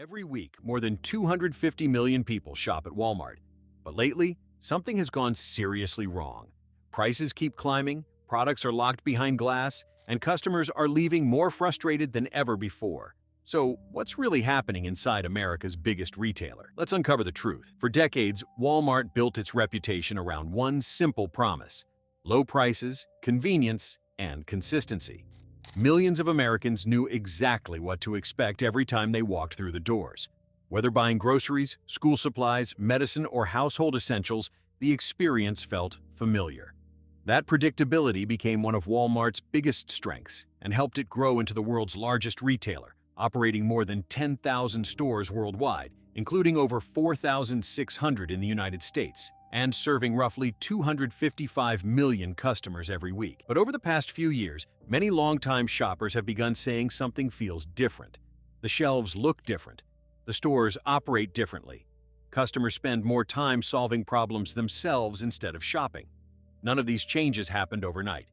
Every week, more than 250 million people shop at Walmart. But lately, something has gone seriously wrong. Prices keep climbing, products are locked behind glass, and customers are leaving more frustrated than ever before. So, what's really happening inside America's biggest retailer? Let's uncover the truth. For decades, Walmart built its reputation around one simple promise: low prices, convenience, and consistency. Millions of Americans knew exactly what to expect every time they walked through the doors. Whether buying groceries, school supplies, medicine, or household essentials, the experience felt familiar. That predictability became one of Walmart's biggest strengths and helped it grow into the world's largest retailer, operating more than 10,000 stores worldwide, including over 4,600 in the United States, and serving roughly 255 million customers every week. But over the past few years, many longtime shoppers have begun saying something feels different. The shelves look different. The stores operate differently. Customers spend more time solving problems themselves instead of shopping. None of these changes happened overnight.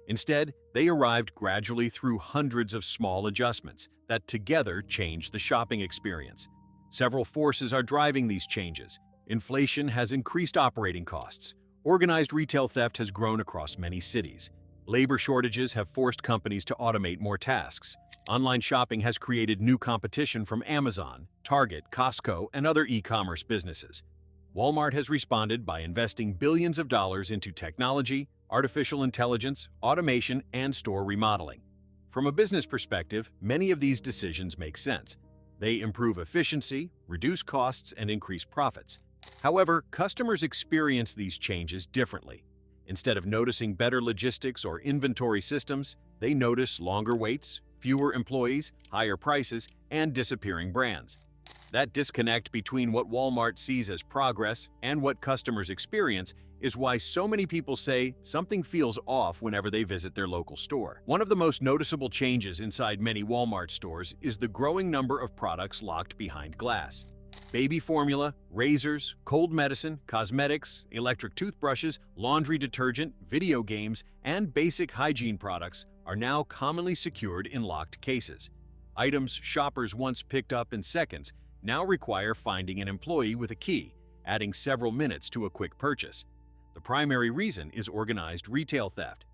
Instead, they arrived gradually through hundreds of small adjustments that together changed the shopping experience. Several forces are driving these changes. Inflation has increased operating costs. Organized retail theft has grown across many cities. Labor shortages have forced companies to automate more tasks. Online shopping has created new competition from Amazon, Target, Costco, and other e-commerce businesses. Walmart has responded by investing billions of dollars into technology, artificial intelligence, automation, and store remodeling. From a business perspective, many of these decisions make sense. They improve efficiency, reduce costs, and increase profits. However, customers experience these changes differently. Instead of noticing better logistics or inventory systems, they notice longer waits, fewer employees, higher prices, and disappearing brands. That disconnect between what Walmart sees as progress and what customers experience is why so many people say something feels off whenever they visit their local store. One of the most noticeable changes inside many Walmart stores is the growing number of products locked behind glass. Baby formula, razors, cold medicine, cosmetics, electric toothbrushes, laundry detergent, video games, and basic hygiene products are now commonly secured in locked cases. Items shoppers once picked up in seconds now require finding an employee with a key, adding several minutes to a quick purchase. The primary reason is organized retail theft.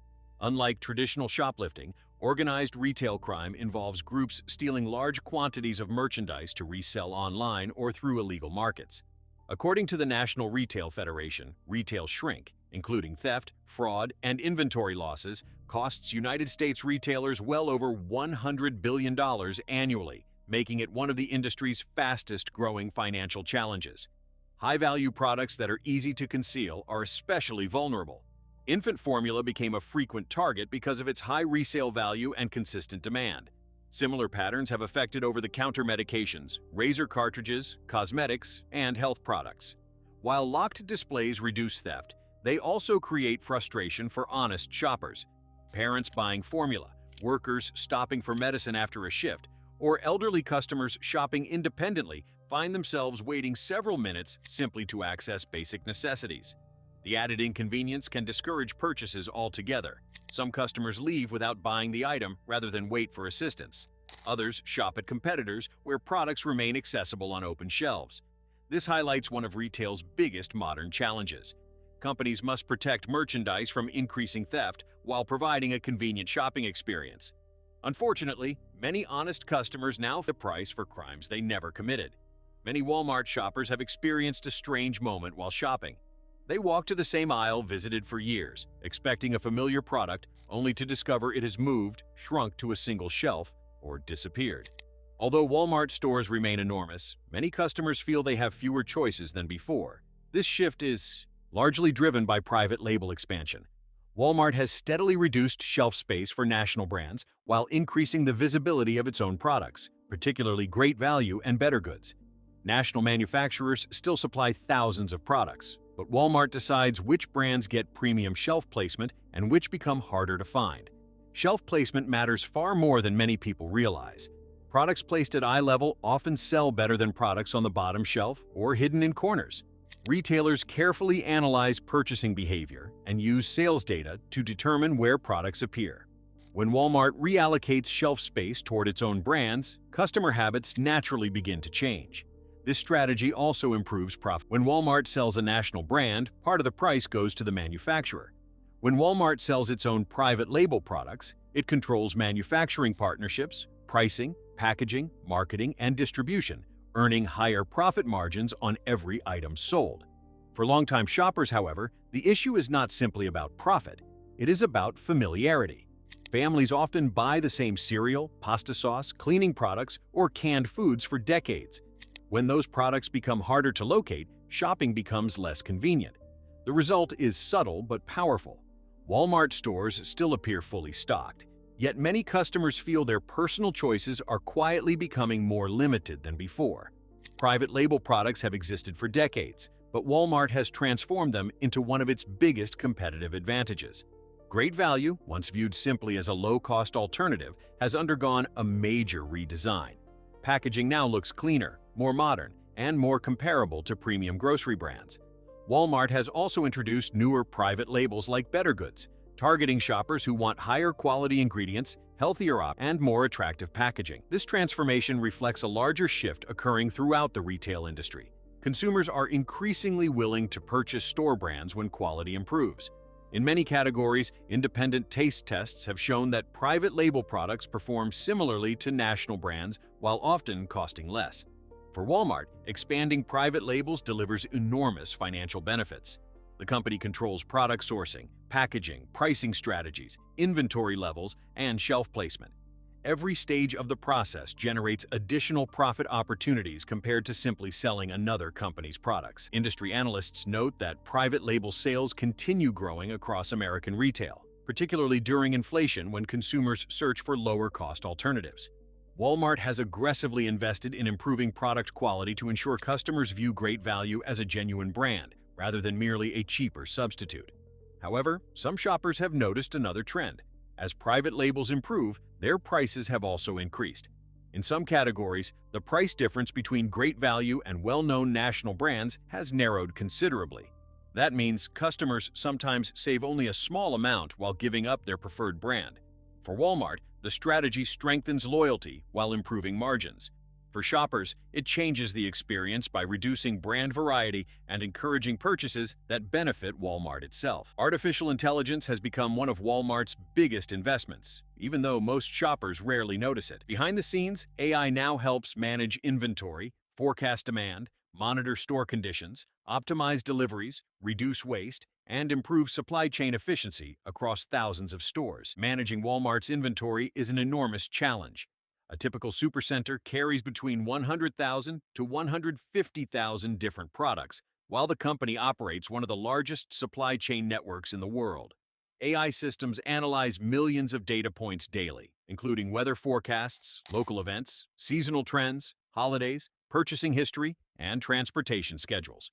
Unlike traditional shoplifting, organized retail crime involves groups stealing large quantities of merchandise to resell online or through illegal markets. According to the National Retail Federation, retail shrink, including theft, fraud, and inventory losses, costs United States retailers well over $100 billion annually, making it one of the industry's fastest-growing financial challenges. High-value products that are easy to conceal are especially vulnerable. Infant formula became a frequent target because of its high resale value and consistent demand. Similar patterns have affected over-the-counter medications, razor cartridges, cosmetics, and health products. While locked displays reduce theft, they also create frustration for honest shoppers. Parents buying formula, workers stopping for medicine after a shift, or elderly customers shopping independently find themselves waiting several minutes simply to access basic necessities. The added inconvenience can discourage purchases altogether. Some customers leave without buying the item rather than wait for assistance. Others shop at competitors where products remain accessible on open shelves. This highlights one of retail's biggest modern challenges. Companies must protect merchandise from increasing theft while providing a convenient shopping experience. Unfortunately, many honest customers now pay the price for crimes they never committed. Many Walmart shoppers have experienced a strange moment while shopping. They walk to the same aisle visited for years, expecting a familiar product, only to discover it has moved, shrunk to a single shelf, or disappeared. Although Walmart stores remain enormous, many customers feel they have fewer choices than before. This shift is largely driven by private label expansion. Walmart has steadily reduced shelf space for national brands while increasing the visibility of its own products, particularly great value and better goods. National manufacturers still supply thousands of products, but Walmart decides which brands get premium shelf placement and which become harder to find. Shelf placement matters far more than many people realize. Products placed at eye level often sell better than products on the bottom shelf or hidden in corners. Retailers carefully analyze purchasing behavior and use sales data to determine where products appear. When Walmart reallocates shelf space toward its own brands, customer habits naturally begin to change. This strategy also improves profit. When Walmart sells a national brand, part of the price goes to the manufacturer. When Walmart sells its own private label products, it controls manufacturing partnerships, pricing, packaging, marketing, and distribution, earning higher profit margins on every item sold. For longtime shoppers, however, the issue is not simply about profit. It is about familiarity. Families often buy the same cereal, pasta sauce, cleaning products, or canned foods for decades. When those products become harder to locate, shopping becomes less convenient. The result is subtle but powerful. Walmart stores still appear fully stocked, yet many customers feel their personal choices are quietly becoming more limited than before. Private label products have existed for decades, but Walmart has transformed them into one of its biggest competitive advantages. Great Value, once viewed simply as a low-cost alternative, has undergone a major redesign. Packaging now looks cleaner, more modern, and more comparable to premium grocery brands. Walmart has also introduced newer private labels like Better Goods, targeting shoppers who want higher quality ingredients, healthier options, and more attractive packaging. This transformation reflects a larger shift occurring throughout the retail industry. Consumers are increasingly willing to purchase store brands when quality improves. In many categories, independent taste tests have shown that private label products perform similarly to national brands while often costing less. For Walmart, expanding private labels delivers enormous financial benefits. The company controls product sourcing, packaging, pricing strategies, inventory levels, and shelf placement. Every stage of the process generates additional profit opportunities compared to simply selling another company's products. Industry analysts note that private label sales continue growing across American retail, particularly during inflation when consumers search for lower-cost alternatives. Walmart has aggressively invested in improving product quality to ensure customers view Great Value as a genuine brand, rather than merely a cheaper substitute. However, some shoppers have noticed another trend. As private labels improve, their prices have also increased. In some categories, the price difference between Great Value and well-known national brands has narrowed considerably. That means customers sometimes save only a small amount while giving up their preferred brand. For Walmart, the strategy strengthens loyalty while improving margins. For shoppers, it changes the experience by reducing brand variety and encouraging purchases that benefit Walmart itself. Artificial intelligence has become one of Walmart's biggest investments, even though most shoppers rarely notice it. Behind the scenes, AI now helps manage inventory, forecast demand, monitor store conditions, optimize deliveries, reduce waste, and improve supply chain efficiency across thousands of stores. Managing Walmart's inventory is an enormous challenge. A typical supercenter carries between 100,000 to 150,000 different products, while the company operates one of the largest supply chain networks in the world. AI systems analyze millions of data points daily, including weather forecasts, local events, seasonal trends, holidays, purchasing history, and transportation schedules.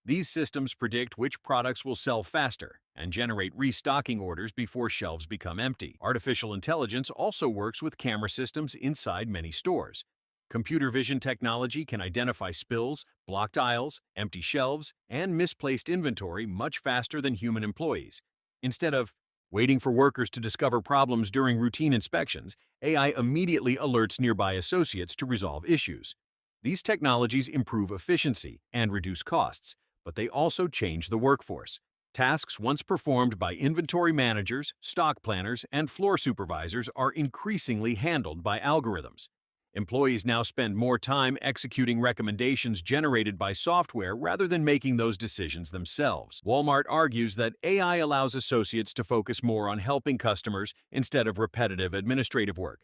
These systems predict which products will sell faster and generate restocking orders before shelves become empty. Artificial intelligence also works with camera systems inside many stores. Computer vision technology can identify spills, blocked aisles, empty shelves, and misplaced inventory much faster than human employees. Instead of waiting for workers to discover problems during routine inspections, AI immediately alerts nearby associates to resolve issues. These technologies improve efficiency and reduce costs, but they also change the workforce. Tasks once performed by inventory managers, stock planners, and floor supervisors are increasingly handled by algorithms. Employees now spend more time executing recommendations generated by software rather than making those decisions themselves. Walmart argues that AI allows associates to focus more on helping customers instead of repetitive administrative work.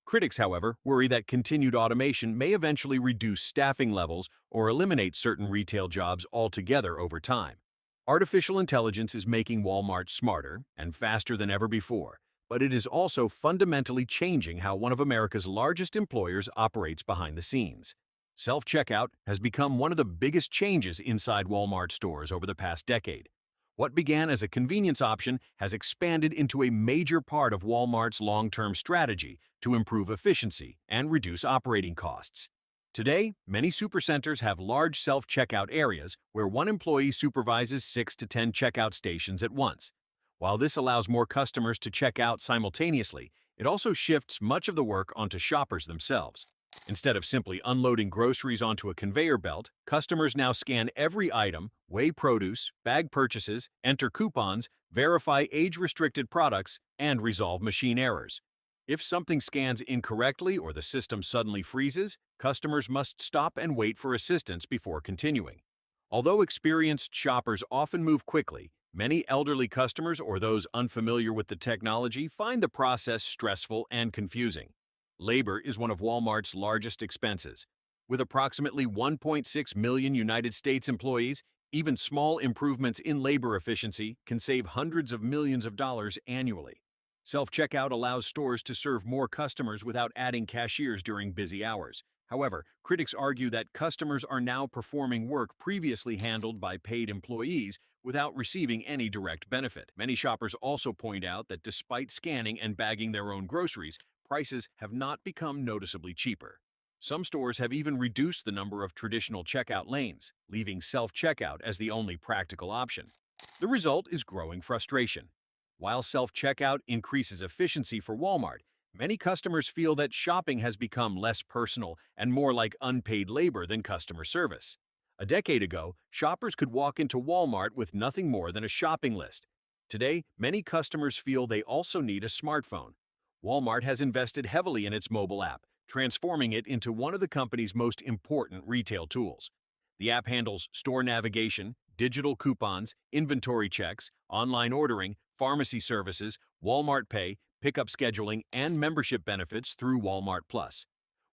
Critics, however, worry that continued automation may eventually reduce staffing levels or eliminate certain retail jobs altogether over time. Artificial intelligence is making Walmart smarter and faster than ever before, but it is also fundamentally changing how one of America's largest employers operates behind the scenes. Self-checkout has become one of the biggest changes inside Walmart stores over the past decade. What began as a convenience option has expanded into a major part of Walmart's long-term strategy to improve efficiency and reduce operating costs. Today, many supercenters have large self-checkout areas where one employee supervises 6 to 10 checkout stations at once. While this allows more customers to check out simultaneously, It also shifts much of the work onto shoppers themselves. Instead of simply unloading groceries onto a conveyor belt, customers now scan every item, weigh produce, bag purchases, enter coupons, verify age-restricted products, and resolve machine errors. If something scans incorrectly or the system suddenly freezes, customers must stop and wait for assistance before continuing. Although experienced shoppers often move quickly, many elderly customers or those unfamiliar with the technology find the process stressful and confusing. Labor is one of Walmart's largest expenses. With approximately 1.6 million United States employees, even small improvements in labor efficiency can save hundreds of millions of dollars annually. Self-checkout allows stores to serve more customers without adding cashiers during busy hours. However, critics argue that customers are now performing work previously handled by paid employees without receiving any direct benefit. Many shoppers also point out that despite scanning and bagging their own groceries, prices have not become noticeably cheaper. Some stores have even reduced the number of traditional checkout lanes, leaving self-checkout as the only practical option. The result is growing frustration. While self-checkout increases efficiency for Walmart, many customers feel that shopping has become less personal and more like unpaid labor than customer service. A decade ago, shoppers could walk into Walmart with nothing more than a shopping list. Today, many customers feel they also need a smartphone. Walmart has invested heavily in its mobile app, transforming it into one of the company's most important retail tools. The app handles store navigation, digital coupons, inventory checks, online ordering, pharmacy services, Walmart Pay, pickup scheduling, and membership benefits through Walmart Plus.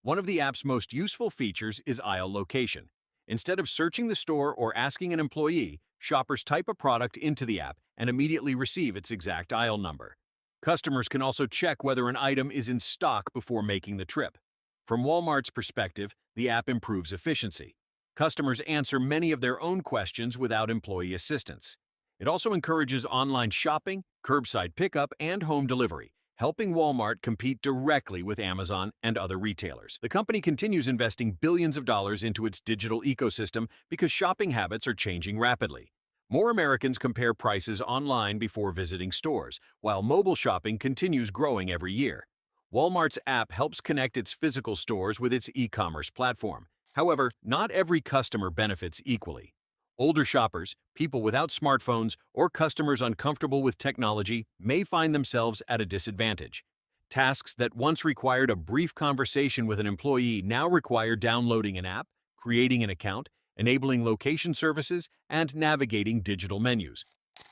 One of the app's most useful features is aisle location. Instead of searching the store or asking an employee, shoppers type a product into the app and immediately receive its exact aisle number. Customers can also check whether an item is in stock before making the trip. From Walmart's perspective, the app improves efficiency. Customers answer many of their own questions without employee assistance. It also encourages online shopping, curbside pickup, and home delivery, helping Walmart compete directly with Amazon and other retailers. The company continues investing billions of dollars into its digital ecosystem because shopping habits are changing rapidly. More Americans compare prices online before visiting stores, while mobile shopping continues growing every year. Walmart's app helps connect its physical stores with its e-commerce platform. However, not every customer benefits equally. Older shoppers, people without smartphones, or customers uncomfortable with technology may find themselves at a disadvantage. Tasks that once required a brief conversation with an employee now require downloading an app, creating an account, enabling location services, and navigating digital menus.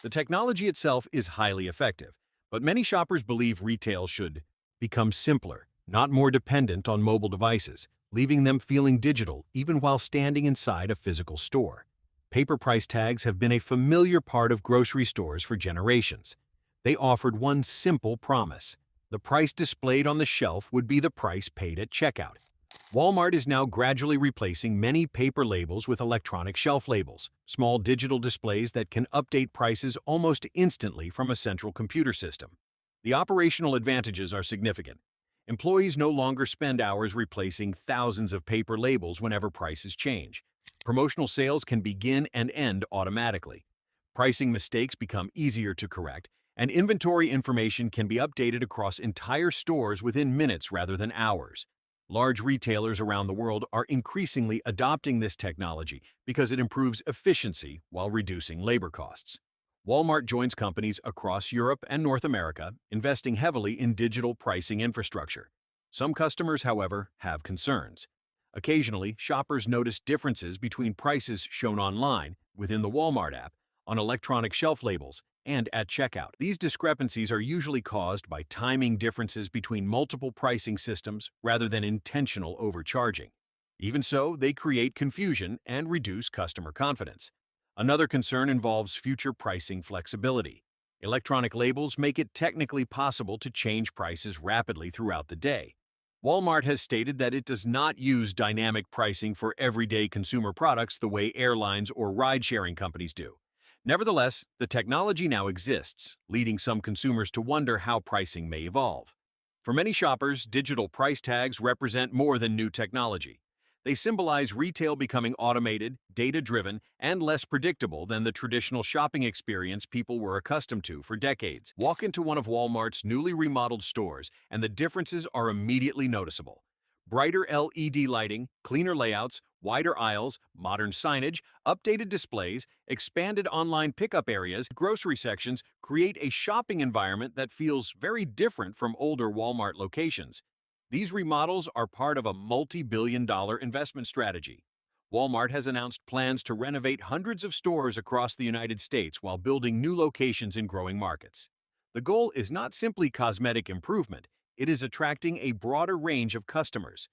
The technology itself is highly effective, but many shoppers believe retail should become simpler, not more dependent on mobile devices, leaving them feeling digital even while standing inside a physical store. Paper price tags have been a familiar part of grocery stores for generations. They offered one simple promise: the price displayed on the shelf would be the price paid at checkout. Walmart is now gradually replacing many paper labels with electronic shelf labels, small digital displays that can update prices almost instantly from a central computer system. The operational advantages are significant. Employees no longer spend hours replacing thousands of paper labels whenever prices change. Promotional sales can begin and end automatically. Pricing mistakes become easier to correct, and inventory information can be updated across entire stores within minutes rather than hours. Large retailers around the world are increasingly adopting this technology because it improves efficiency while reducing labor costs. Walmart joins companies across Europe and North America, investing heavily in digital pricing infrastructure. Some customers, however, have concerns. Occasionally, shoppers notice differences between prices shown online, within the Walmart app, on electronic shelf labels, and at checkout. These discrepancies are usually caused by timing differences between multiple pricing systems rather than intentional overcharging. Even so, they create confusion and reduce customer confidence. Another concern involves future pricing flexibility. Electronic labels make it technically possible to change prices rapidly throughout the day. Walmart has stated that it does not use dynamic pricing for everyday consumer products the way airlines or ride-sharing companies do. Nevertheless, the technology now exists, leading some consumers to wonder how pricing may evolve. For many shoppers, digital price tags represent more than new technology. They symbolize retail becoming automated, data-driven, and less predictable than the traditional shopping experience people were accustomed to for decades. Walk into one of Walmart's newly remodeled stores, and the differences are immediately noticeable. Brighter LED lighting, cleaner layouts, wider aisles, modern signage, updated displays, expanded online pickup areas, grocery sections create a shopping environment that feels very different from older Walmart locations. These remodels are part of a multi-billion-dollar investment strategy. Walmart has announced plans to renovate hundreds of stores across the United States while building new locations in growing markets. The goal is not simply cosmetic improvement, it is attracting a broader range of customers.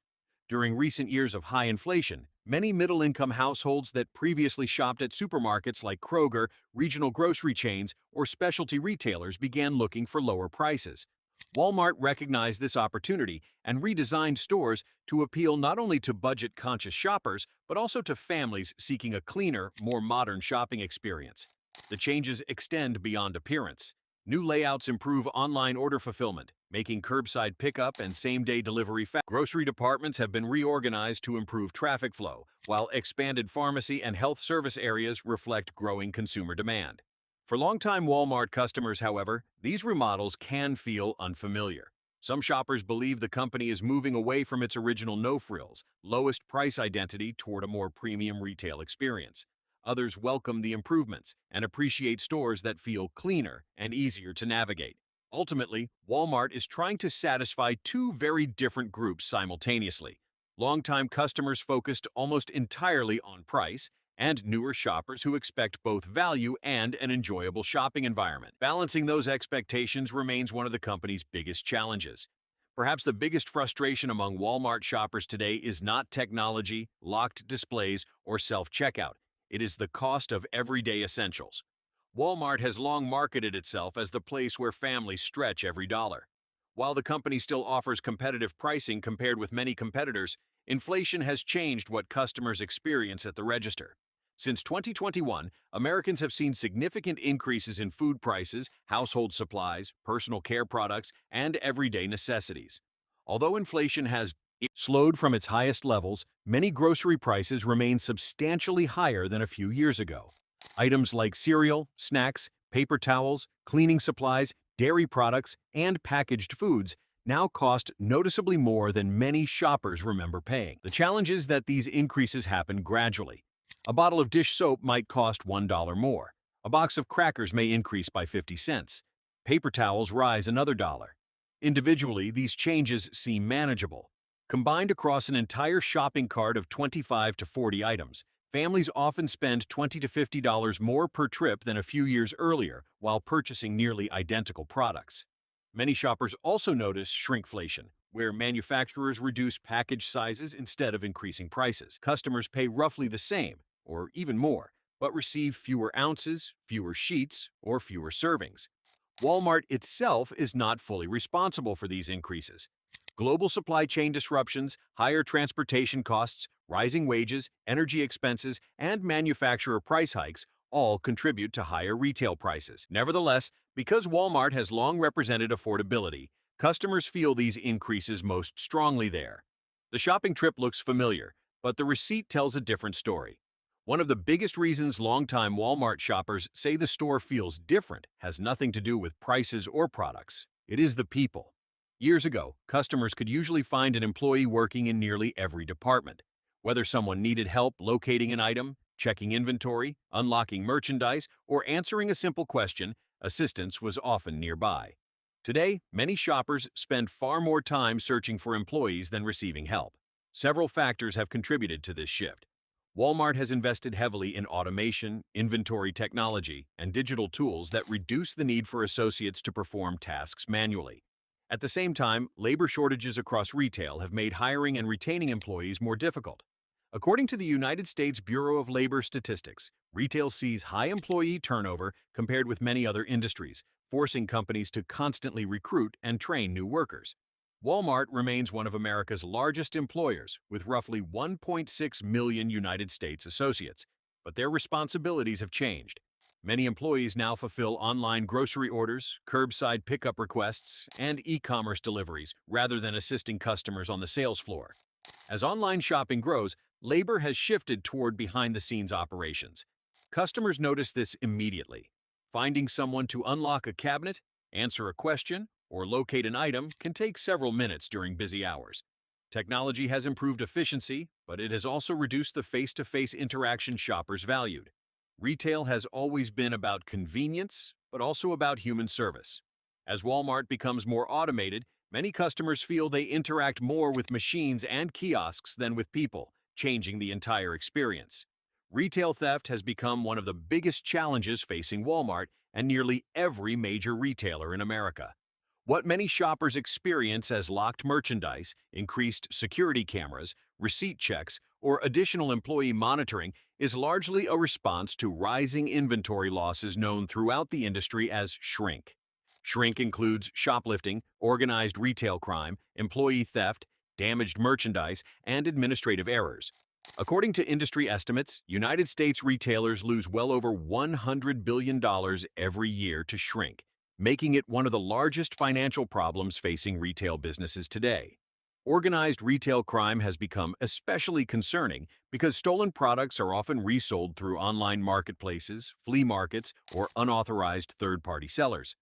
During recent years of high inflation, many middle-income households that previously shopped at supermarkets like Kroger, regional grocery chains, or specialty retailers began looking for lower prices. Walmart recognized this opportunity and redesigned stores to appeal not only to budget-conscious shoppers, but also to families seeking a cleaner, more modern shopping experience. The changes extend beyond appearance. New layouts improve online order fulfillment, making curbside pickup and same-day delivery fast. Grocery departments have been reorganized to improve traffic flow, while expanded pharmacy and health service areas reflect growing consumer demand. For longtime Walmart customers, however, these remodels can feel unfamiliar. Some shoppers believe the company is moving away from its original no-frills, lowest price identity toward a more premium retail experience. Others welcome the improvements and appreciate stores that feel cleaner and easier to navigate. Ultimately, Walmart is trying to satisfy two very different groups simultaneously: longtime customers focused almost entirely on price, and newer shoppers who expect both value and an enjoyable shopping environment. Balancing those expectations remains one of the company's biggest challenges. Perhaps the biggest frustration among Walmart shoppers today is not technology, locked displays, or self-checkout. It is the cost of everyday essentials. Walmart has long marketed itself as the place where families stretch every dollar. While the company still offers competitive pricing compared with many competitors, inflation has changed what customers experience at the register. Since 2021, Americans have seen significant increases in food prices, household supplies, personal care products, and everyday necessities. Although inflation has slowed from its highest levels, many grocery prices remain substantially higher than a few years ago. Items like cereal, snacks, paper towels, cleaning supplies, dairy products, and packaged foods now cost noticeably more than many shoppers remember paying. The challenge is that these increases happen gradually. A bottle of dish soap might cost $1 more. A box of crackers may increase by 50 cents. Paper towels rise another dollar. Individually, these changes seem manageable. Combined across an entire shopping cart of 25 to 40 items, families often spend $20 to $50 more per trip than a few years earlier while purchasing nearly identical products. Many shoppers also notice shrinkflation, where manufacturers reduce package sizes instead of increasing prices. Customers pay roughly the same, or even more, but receive fewer ounces, fewer sheets, or fewer servings. Walmart itself is not fully responsible for these increases. Global supply chain disruptions, higher transportation costs, rising wages, energy expenses, and manufacturer price hikes all contribute to higher retail prices. Nevertheless, because Walmart has long represented affordability, customers feel these increases most strongly there. The shopping trip looks familiar, but the receipt tells a different story. One of the biggest reasons longtime Walmart shoppers say the store feels different has nothing to do with prices or products. It is the people. Years ago, customers could usually find an employee working in nearly every department. Whether someone needed help locating an item, checking inventory, unlocking merchandise, or answering a simple question, assistance was often nearby. Today, many shoppers spend far more time searching for employees than receiving help. Several factors have contributed to this shift. Walmart has invested heavily in automation, inventory technology, and digital tools that reduce the need for associates to perform tasks manually. At the same time, labor shortages across retail have made hiring and retaining employees more difficult. According to the United States Bureau of Labor Statistics, retail sees high employee turnover compared with many other industries, forcing companies to constantly recruit and train new workers. Walmart remains one of America's largest employers, with roughly 1.6 million United States associates, but their responsibilities have changed. Many employees now fulfill online grocery orders, curbside pickup requests, and e-commerce deliveries rather than assisting customers on the sales floor. As online shopping grows, labor has shifted toward behind-the-scenes operations. Customers notice this immediately. Finding someone to unlock a cabinet, answer a question, or locate an item can take several minutes during busy hours. Technology has improved efficiency, but it has also reduced the face-to-face interaction shoppers valued. Retail has always been about convenience, but also about human service. As Walmart becomes more automated, many customers feel they interact more with machines and kiosks than with people, changing the entire experience. Retail theft has become one of the biggest challenges facing Walmart and nearly every major retailer in America. What many shoppers experience as locked merchandise, increased security cameras, receipt checks, or additional employee monitoring is largely a response to rising inventory losses known throughout the industry as shrink. Shrink includes shoplifting, organized retail crime, employee theft, damaged merchandise, and administrative errors. According to industry estimates, United States retailers lose well over $100 billion every year to shrink, making it one of the largest financial problems facing retail businesses today. Organized retail crime has become especially concerning because stolen products are often resold through online marketplaces, flea markets, or unauthorized third-party sellers.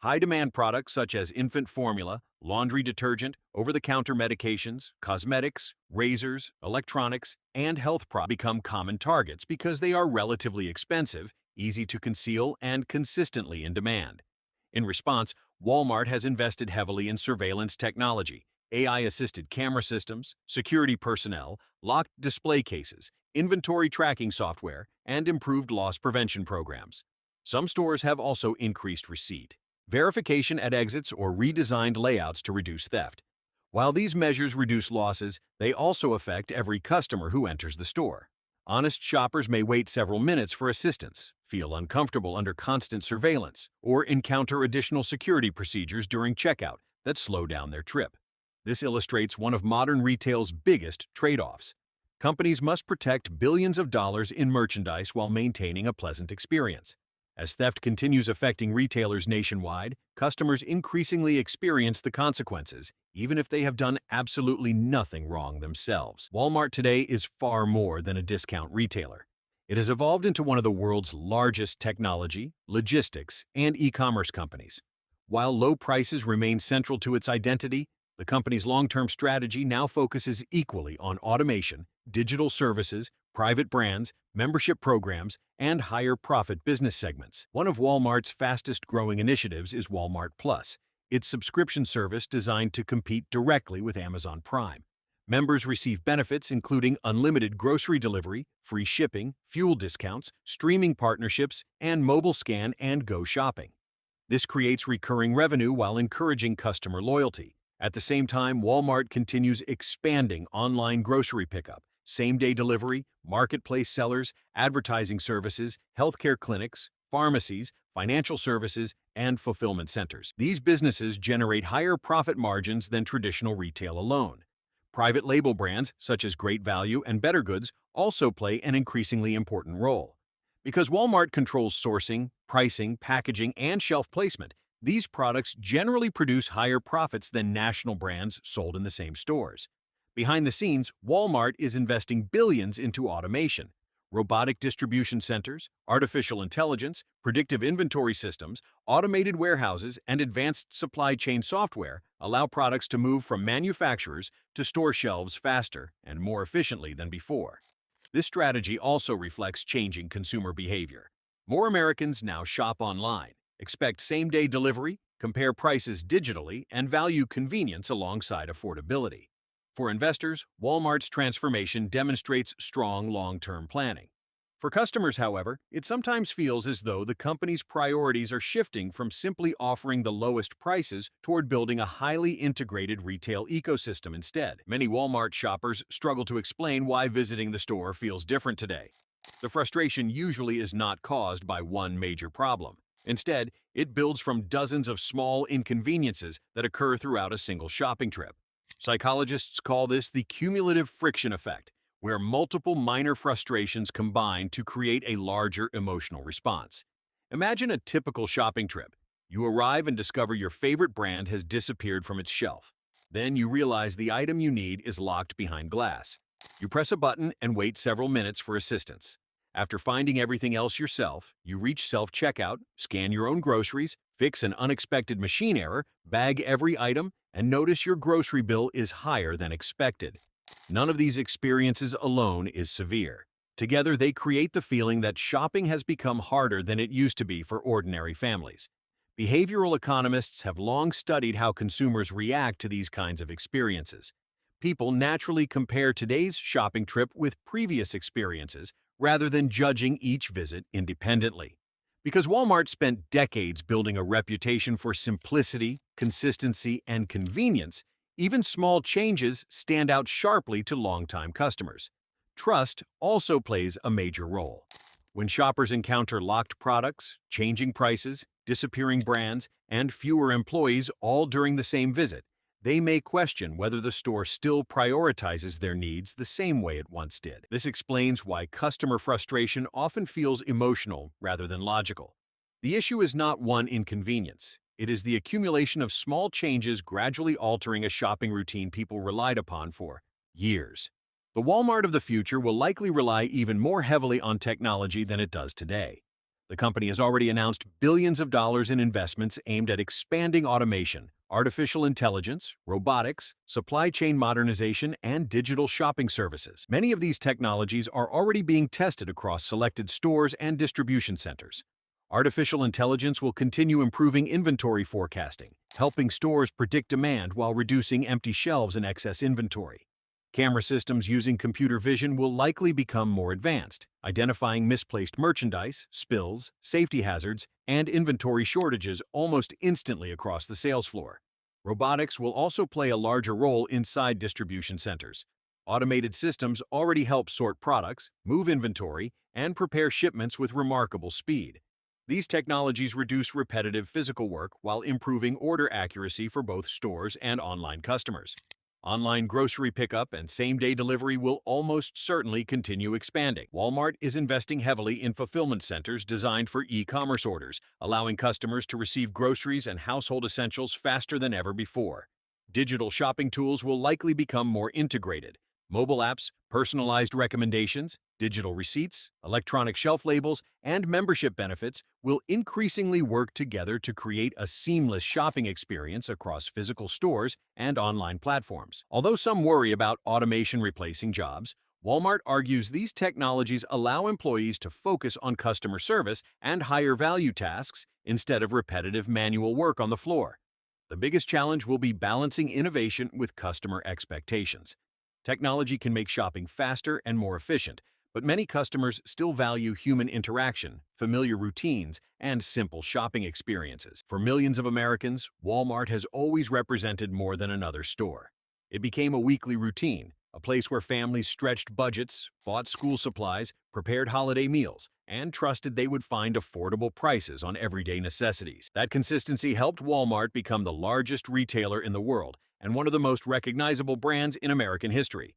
High-demand products such as infant formula, laundry detergent, over-the-counter medications, cosmetics, razors, electronics, and health products become common targets because they are relatively expensive, easy to conceal, and consistently in demand. In response, Walmart has invested heavily in surveillance technology, AI-assisted camera systems, security personnel, locked display cases, inventory tracking software, and improved loss prevention programs. Some stores have also increased receipt verification at exits or redesigned layouts to reduce theft. While these measures reduce losses, they also affect every customer who enters the store. Honest shoppers may wait several minutes for assistance, feel uncomfortable under constant surveillance, or encounter additional security procedures during checkout that slow down their trip. This illustrates one of modern retail's biggest trade-offs. Companies must protect billions of dollars in merchandise while maintaining a pleasant experience. As theft continues affecting retailers nationwide, customers increasingly experience the consequences, even if they have done absolutely nothing wrong themselves. Walmart today is far more than a discount retailer. It has evolved into one of the world's largest technology, logistics, and e-commerce companies. While low prices remain central to its identity, the company's long-term strategy now focuses equally on automation, digital services, private brands, membership programs, and higher profit business segments. One of Walmart's fastest-growing initiatives is Walmart Plus, its subscription service designed to compete directly with Amazon Prime. Members receive benefits including unlimited grocery delivery, free shipping, fuel discounts, streaming partnerships, and mobile scan and go shopping. This creates recurring revenue while encouraging customer loyalty. At the same time, Walmart continues expanding online grocery pickup, same-day delivery, marketplace sellers, advertising services, healthcare clinics, pharmacies, financial services, and fulfillment centers. These businesses generate higher profit margins than traditional retail alone. Private label brands, such as Great Value and Better Goods, also play an increasingly important role. Because Walmart controls sourcing, pricing, packaging, and shelf placement, these products generally produce higher profits than national brands sold in the same stores. Behind the scenes, Walmart is investing billions into automation. Robotic distribution centers, artificial intelligence, predictive inventory systems, automated warehouses, and advanced supply chain software allow products to move from manufacturers to store shelves faster and more efficiently than before. This strategy also reflects changing consumer behavior. More Americans now shop online, expect same-day delivery, compare prices digitally, and value convenience alongside affordability. For investors, Walmart's transformation demonstrates strong long-term planning. For customers, however, it sometimes feels as though the company's priorities are shifting from simply offering the lowest prices toward building a highly integrated retail ecosystem instead. Many Walmart shoppers struggle to explain why visiting the store feels different today. The frustration usually is not caused by one major problem. Instead, it builds from dozens of small inconveniences that occur throughout a single shopping trip. Psychologists call this the cumulative friction effect, where multiple minor frustrations combine to create a larger emotional response. Imagine a typical shopping trip. You arrive and discover your favorite brand has disappeared from its shelf. Then you realize the item you need is locked behind glass. You press a button and wait several minutes for assistance. After finding everything else yourself, you reach self-checkout, scan your own groceries, fix an unexpected machine error, bag every item, and notice your grocery bill is higher than expected. None of these experiences alone is severe. Together, they create the feeling that shopping has become harder than it used to be for ordinary families. Behavioral economists have long studied how consumers react to these kinds of experiences. People naturally compare today's shopping trip with previous experiences rather than judging each visit independently. Because Walmart spent decades building a reputation for simplicity, consistency, and convenience, even small changes stand out sharply to longtime customers. Trust also plays a major role. When shoppers encounter locked products, changing prices, disappearing brands, and fewer employees all during the same visit, they may question whether the store still prioritizes their needs the same way it once did. This explains why customer frustration often feels emotional rather than logical. The issue is not one inconvenience. It is the accumulation of small changes gradually altering a shopping routine people relied upon for years. The Walmart of the future will likely rely even more heavily on technology than it does today. The company has already announced billions of dollars in investments aimed at expanding automation, artificial intelligence, robotics, supply chain modernization, and digital shopping services. Many of these technologies are already being tested across selected stores and distribution centers. Artificial intelligence will continue improving inventory forecasting, helping stores predict demand while reducing empty shelves and excess inventory. Camera systems using computer vision will likely become more advanced, identifying misplaced merchandise, spills, safety hazards, and inventory shortages almost instantly across the sales floor. Robotics will also play a larger role inside distribution centers. Automated systems already help sort products, move inventory, and prepare shipments with remarkable speed. These technologies reduce repetitive physical work while improving order accuracy for both stores and online customers. Online grocery pickup and same-day delivery will almost certainly continue expanding. Walmart is investing heavily in fulfillment centers designed for e-commerce orders, allowing customers to receive groceries and household essentials faster than ever before. Digital shopping tools will likely become more integrated. Mobile apps, personalized recommendations, digital receipts, electronic shelf labels, and membership benefits will increasingly work together to create a seamless shopping experience across physical stores and online platforms. Although some worry about automation replacing jobs, Walmart argues these technologies allow employees to focus on customer service and higher value tasks instead of repetitive manual work on the floor. The biggest challenge will be balancing innovation with customer expectations. Technology can make shopping faster and more efficient, but many customers still value human interaction, familiar routines, and simple shopping experiences. For millions of Americans, Walmart has always represented more than another store. It became a weekly routine, a place where families stretched budgets, bought school supplies, prepared holiday meals, and trusted they would find affordable prices on everyday necessities. That consistency helped Walmart become the largest retailer in the world and one of the most recognizable brands in American history.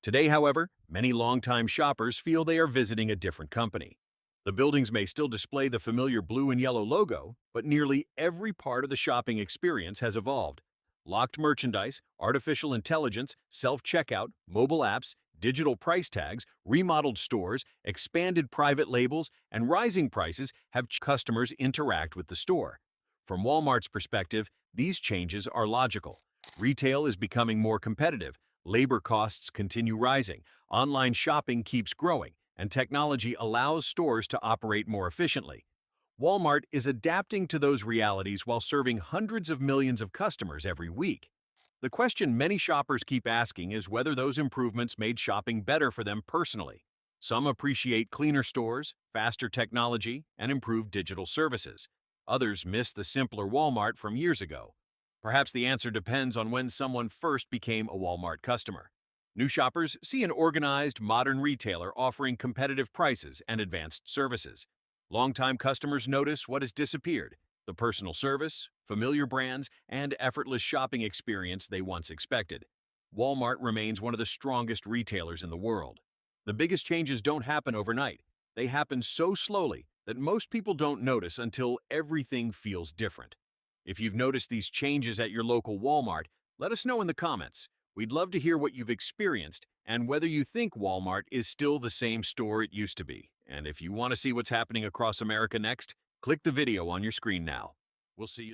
Today, however, many longtime shoppers feel they are visiting a different company. The buildings may still display the familiar blue and yellow logo, but nearly every part of the shopping experience has evolved. Locked merchandise, artificial intelligence, self-checkout, mobile apps, digital price tags, remodeled stores, expanded private labels, and rising prices have customers interact with the store. From Walmart's perspective, these changes are logical. Retail is becoming more competitive, labor costs continue rising, online shopping keeps growing, and technology allows stores to operate more efficiently. Walmart is adapting to those realities while serving hundreds of millions of customers every week. The question many shoppers keep asking is whether those improvements made shopping better for them personally. Some appreciate cleaner stores, faster technology, and improved digital services. Others miss the simpler Walmart from years ago. Perhaps the answer depends on when someone first became a Walmart customer. New shoppers see an organized, modern retailer offering competitive prices and advanced services. Longtime customers notice what has disappeared: the personal service, familiar brands, and effortless shopping experience they once expected. Walmart remains one of the strongest retailers in the world. The biggest changes don't happen overnight. They happen so slowly that most people don't notice until everything feels different. If you've noticed these changes at your local Walmart, Let us know in the comments. We'd love to hear what you've experienced and whether you think Walmart is still the same store it used to be. And if you want to see what's happening across America next, click the video on your screen now. We'll see you there.